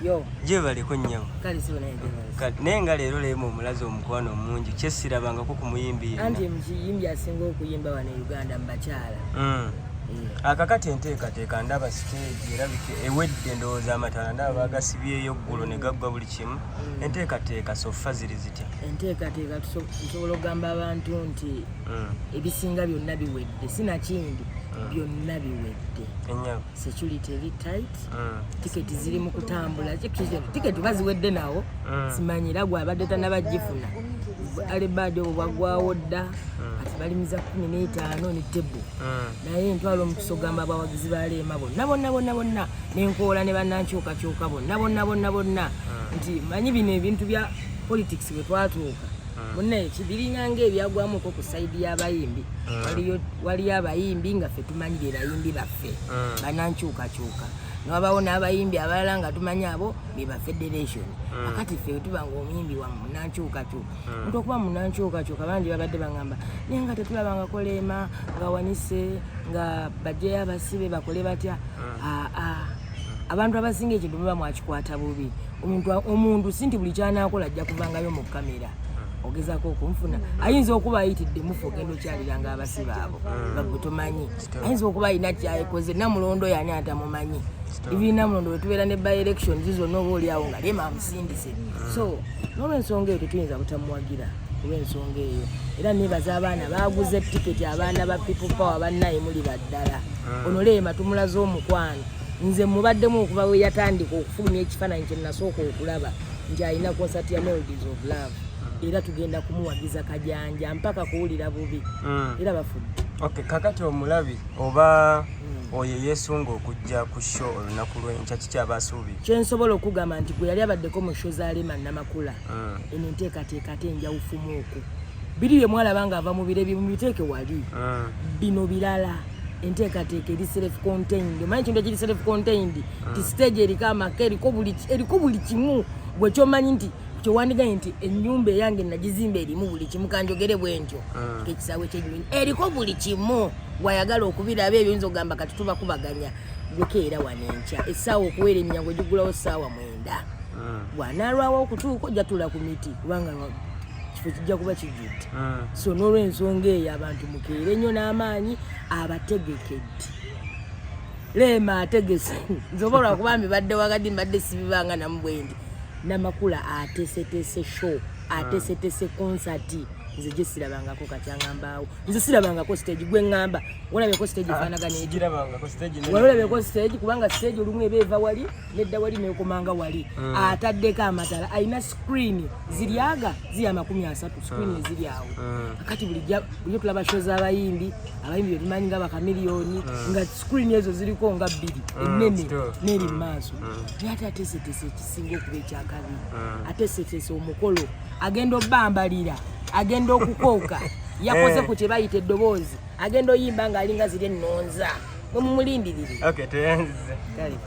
Yo. Je bali ko nnyo. Kali sibona yegera. Nenga leero leemo omulaze omukwano mungi kyesirabangako ku muyimbi. Anti muyimbi asinga okuyimba wano Uganda mbakyala. Akakati enteekateeka ndaba stage erabike ewedde ndowooza amatala ndaba bagasibyeyo ggulo ne gaggwa buli kimu. Enteekateeka sofa ziri zitya? Enteekateeka tusobola okugamba abantu nti ebisinga byonna biwedde sinakindi byonna biwedde. Security eri tight, tiketi ziri mu kutambula. Tiketi baziwedde nawo simanyira gwabadde tannabagifuna alibadde obwagwawo dda ati balimiza 15 ne tebo naye ntwalo omukusogamba abawagizi ba Rema bonna nenkoola ne bannankyukakyuka bonna nti manyi bino ebintu bya politics bwe twatuuka bonna ekibirinyanga ebyagwamuko ku saidi y'abayimbi waliyo abayimbi nga ffe tumanyire bayimbi baffe bannankyukakyuka n'abawo n'abayimbi abalala nga tumanyi abo be ba federation akati ffe tuba ng'omuyimbi wa munnankyukakyuka nti okuba munnankyukakyuka bangi babadde bangamba naye nga tetulabangako Rema nga wanise nga bajjeyo abasibe bakole batya abantu abasinga ekintu muba mwakikwata bubi omuntu si nti buli kyanakola ajja kuvangayo mu kamera ogezako okunfuna ayinza okuba ayitidde mufu ogenda okyaliranga abasibe abo bagwe tomanyi ayinza okuba ayina kyayekoze namulondo yani atamumanyi ibiina mulondo wetubeera ne by election zizonna oba oliawo nga Rema amusindise so n'olwensonga eyo tetuyinza butamuwagira olw'ensonga eyo era nebaza abaana baguze tiketi abaana ba people power bannaye muli baddala ono Rema tumulaze omukwano nze mubaddemu okuba we yatandika okufulumya ekifaananyi kye nasooka okulaba nti alina concert ya Melodies of Love era tugenda kumuwagiza kajanja mpaka kuwulira bubi era bafudde. Okay, kakati omulabi oba oyo yesunga okujja ku show olunaku lw'enkya kikyabasuubi kyensobola okugamba nti gwe yali abaddeko mu show za Rema Namakula eno enteekateeka ate enjawufumu okwo biri bye mwalaba nga ava mu bire biteeke wali bino birala enteekateeka eri self-contained manyi kintu ekiri self-contained ti stage eriko amaka eriko buli kimu gwe kyomanyi nti kyowandigaye nti ennyumba eyange nagizimba erimu buli kimu kanjogere bwe ntyo ekisaawe ky'ennyumba eriko buli kimu wayagala okubiraba ebyo yinza okugamba kati tuba kubaganya gwekeera wanenkya essaawa okuweera eminyango gigulawo ssaawa 9 bwanalwawo okutuuka ojja tula ku miti kubanga kifo kijja kuba kijjudde so n'olw'ensonga eyo abantu mukeere nnyo n'amaanyi abategekedde Rema ategese nzobola kuba mbibadde wakati mbadde sibibanga namubwendi Namakula atesetese show atesetese concert nze jesirabangako kakyangambaawo nze sirabangako stage gwe ngamba olabeko stage fanagana olabeko stage kubanga stage olumu ebeeva wali nedda wali nekomanga wali ataddeko amatala ayina screen ziryaga ziya 30 screen ziryawo akati bulijjo tulaba show z'abayimbi betumanyi nga bakamiliyoni nga screen ezo ziriko nga 2 ennene neri maaso naye ate atesetese ekisinga okuba ekyakabi atesetese omukolo agenda obbambalira agenda okukooka yakoze ku kye bayita eddoboozi agenda oyimba ng'alinga ziri ennonza mwe mumulindirire. Okay, tuyenze. Kale.